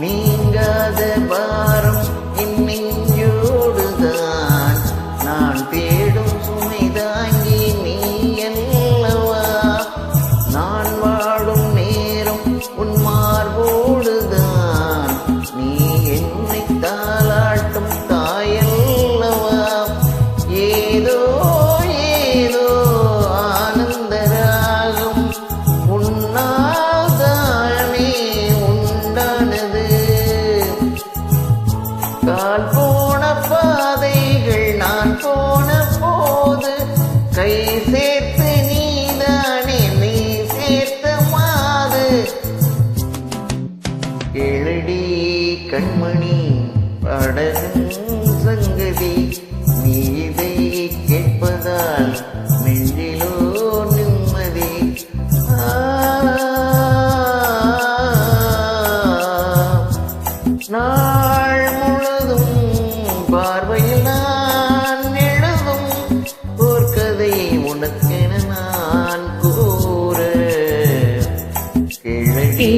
நீங்காத பாரம் என் நெஞ்சோடுதான் நான் தேடும் சுமை தாங்கி நீ அல்லவா நான் வாடும் நேரம் உன் மார்போடுதான் நீ என்னை தாளாட்டும் தாயல்லவா ஏதோ ஏதோ ஆனந்த ராகம் உன்னால்தானே உண்டானது கால் போன பாதைகள் நான் போன போது கை சேர்த்து நீதானே நீ சேர்த்த மாது கேளடி கண்மணி பாடலும் சங்கதி நீ இதை கேட்பதால் நெஞ்சிலோ நிம்மதி நாள் முழுதும் பார்வையில் நான் எழுதும் ஓர் கதையை உனக்கென நான் கூற கேளடி